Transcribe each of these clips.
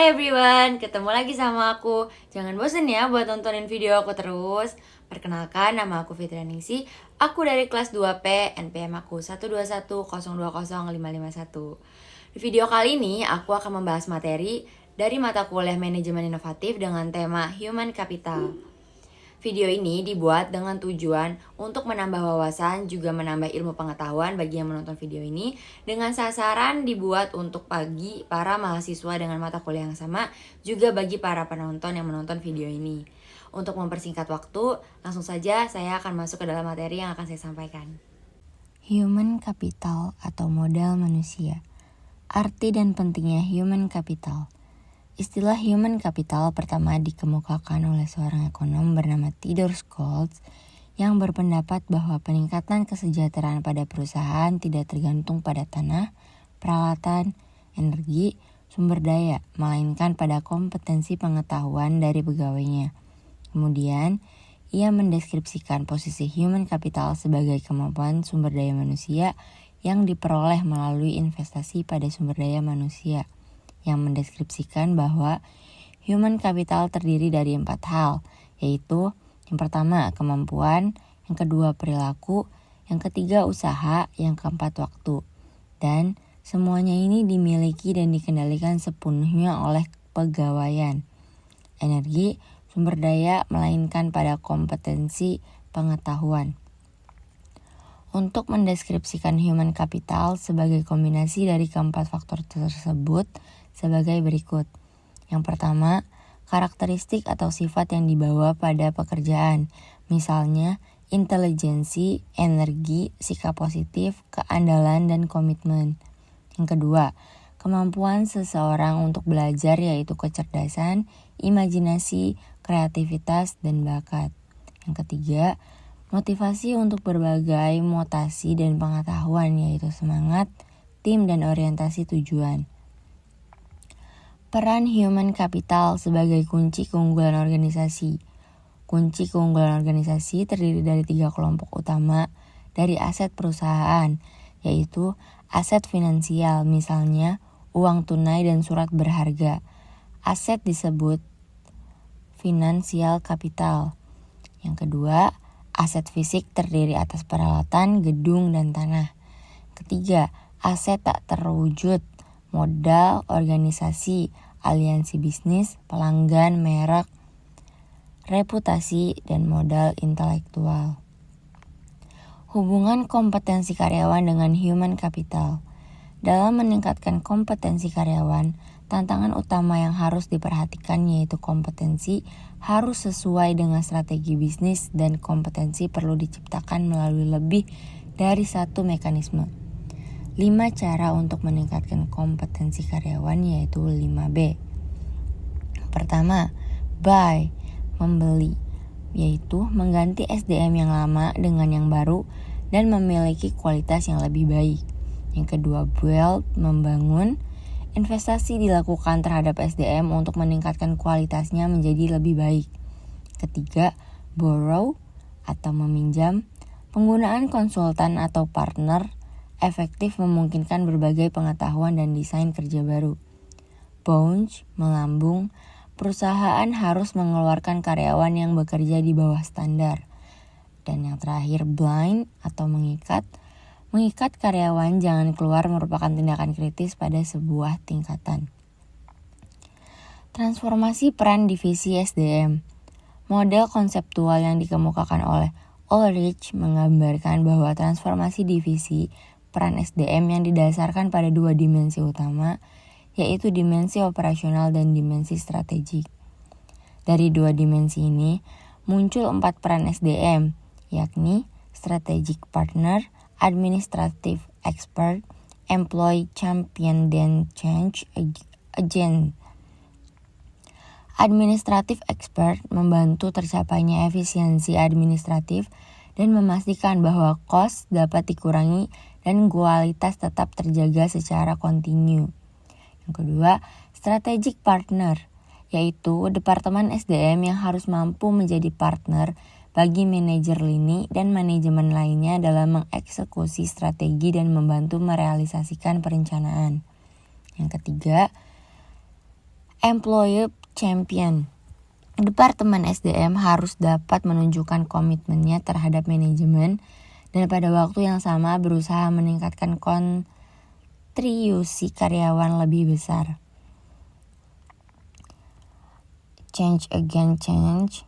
Hai everyone, ketemu lagi sama aku. Jangan bosen ya buat nontonin video aku terus. Perkenalkan, nama aku Fitria Ningsi. Aku dari kelas 2P, NPM aku 121020551. Di video kali ini, aku akan membahas materi dari mata kuliah Manajemen Inovatif dengan tema Human Capital. Video ini dibuat dengan tujuan untuk menambah wawasan juga menambah ilmu pengetahuan bagi yang menonton video ini dengan sasaran dibuat untuk bagi para mahasiswa dengan mata kuliah yang sama juga bagi para penonton yang menonton video ini. Untuk mempersingkat waktu, langsung saja saya akan masuk ke dalam materi yang akan saya sampaikan. Human capital atau modal manusia. Arti dan pentingnya human capital. Istilah human capital pertama dikemukakan oleh seorang ekonom bernama Theodore Schultz yang berpendapat bahwa peningkatan kesejahteraan pada perusahaan tidak tergantung pada tanah, peralatan, energi, sumber daya, melainkan pada kompetensi pengetahuan dari pegawainya. Kemudian, ia mendeskripsikan posisi human capital sebagai kemampuan sumber daya manusia yang diperoleh melalui investasi pada sumber daya manusia, yang mendeskripsikan bahwa human capital terdiri dari 4 hal, yaitu yang pertama kemampuan, yang kedua perilaku, yang ketiga usaha, yang keempat waktu. Dan semuanya ini dimiliki dan dikendalikan sepenuhnya oleh pegawaian. Energi, sumber daya, melainkan pada kompetensi pengetahuan. Untuk mendeskripsikan human capital sebagai kombinasi dari keempat faktor tersebut sebagai berikut. Yang pertama, karakteristik atau sifat yang dibawa pada pekerjaan, misalnya intelijensi, energi, sikap positif, keandalan, dan komitmen. Yang kedua, kemampuan seseorang untuk belajar yaitu kecerdasan, imajinasi, kreativitas, dan bakat. Yang ketiga, motivasi untuk berbagai mutasi dan pengetahuan yaitu semangat, tim, dan orientasi tujuan. Peran human capital sebagai kunci keunggulan organisasi. Kunci keunggulan organisasi terdiri dari 3 kelompok utama dari aset perusahaan, yaitu aset finansial, misalnya uang tunai dan surat berharga. Aset disebut financial capital. Yang kedua, aset fisik terdiri atas peralatan, gedung, dan tanah. Ketiga, aset tak terwujud, modal, organisasi, aliansi bisnis, pelanggan, merek, reputasi, dan modal intelektual. Hubungan kompetensi karyawan dengan human capital. Dalam meningkatkan kompetensi karyawan, tantangan utama yang harus diperhatikan yaitu kompetensi harus sesuai dengan strategi bisnis dan kompetensi perlu diciptakan melalui lebih dari satu mekanisme. 5 cara untuk meningkatkan kompetensi karyawan yaitu 5B. Pertama, buy, membeli, yaitu mengganti SDM yang lama dengan yang baru dan memiliki kualitas yang lebih baik. Yang kedua, build, membangun. Investasi dilakukan terhadap SDM untuk meningkatkan kualitasnya menjadi lebih baik. Ketiga, borrow atau meminjam. Penggunaan konsultan atau partner efektif memungkinkan berbagai pengetahuan dan desain kerja baru. Bounce, melambung. Perusahaan harus mengeluarkan karyawan yang bekerja di bawah standar. Dan yang terakhir, blind atau mengikat. Mengikat karyawan jangan keluar merupakan tindakan kritis pada sebuah tingkatan. Transformasi peran divisi SDM. Model konseptual yang dikemukakan oleh Ulrich menggambarkan bahwa transformasi divisi peran SDM yang didasarkan pada 2 dimensi utama, yaitu dimensi operasional dan dimensi strategik. Dari 2 dimensi ini, muncul 4 peran SDM, yakni strategic partner, administrative expert, employee champion, dan change agent. Administrative expert membantu tercapainya efisiensi administratif dan memastikan bahwa cost dapat dikurangi dan kualitas tetap terjaga secara kontinu. Yang kedua, strategic partner, yaitu departemen SDM yang harus mampu menjadi partner bagi manajer lini dan manajemen lainnya dalam mengeksekusi strategi dan membantu merealisasikan perencanaan. Yang ketiga, Employee champion. Departemen SDM harus dapat menunjukkan komitmennya terhadap manajemen dan pada waktu yang sama berusaha meningkatkan kontribusi karyawan lebih besar. Change again change.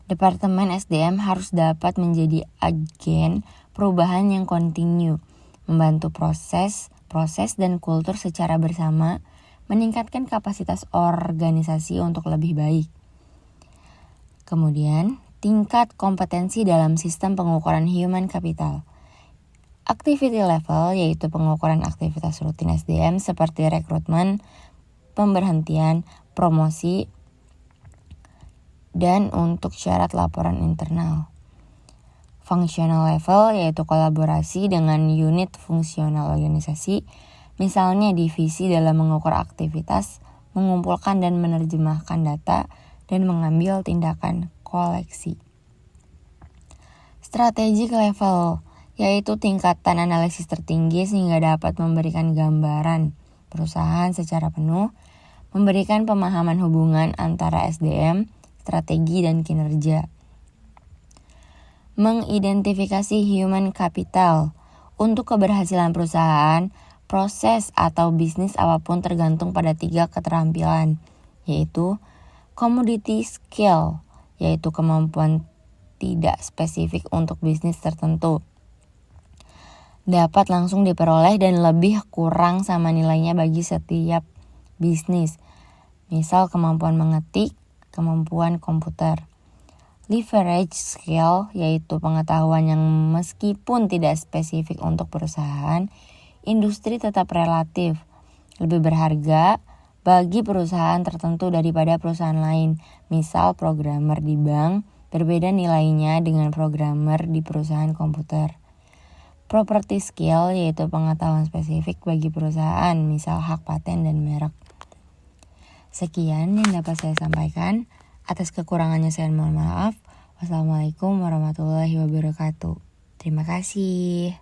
Departemen SDM harus dapat menjadi agen perubahan yang kontinu, membantu proses dan kultur secara bersama, meningkatkan kapasitas organisasi untuk lebih baik. Kemudian, tingkat kompetensi dalam sistem pengukuran human capital. Activity level yaitu pengukuran aktivitas rutin SDM seperti rekrutmen, pemberhentian, promosi, dan untuk syarat laporan internal. Functional level yaitu kolaborasi dengan unit fungsional organisasi, misalnya divisi dalam mengukur aktivitas, mengumpulkan dan menerjemahkan data, dan mengambil tindakan koleksi. Strategic level yaitu tingkatan analisis tertinggi sehingga dapat memberikan gambaran perusahaan secara penuh, memberikan pemahaman hubungan antara SDM, strategi, dan kinerja. Mengidentifikasi human capital. Untuk keberhasilan perusahaan, proses atau bisnis apapun tergantung pada 3 keterampilan, yaitu commodity skill, yaitu kemampuan tidak spesifik untuk bisnis tertentu. Dapat langsung diperoleh dan lebih kurang sama nilainya bagi setiap bisnis. Misal kemampuan mengetik, kemampuan komputer. Leverage skill, yaitu pengetahuan yang meskipun tidak spesifik untuk perusahaan, industri tetap relatif, lebih berharga bagi perusahaan tertentu daripada perusahaan lain. Misal programmer di bank berbeda nilainya dengan programmer di perusahaan komputer. Property skill yaitu pengetahuan spesifik bagi perusahaan, misal hak paten dan merek. Sekian yang dapat saya sampaikan. Atas kekurangannya saya mohon maaf. Wassalamualaikum warahmatullahi wabarakatuh. Terima kasih.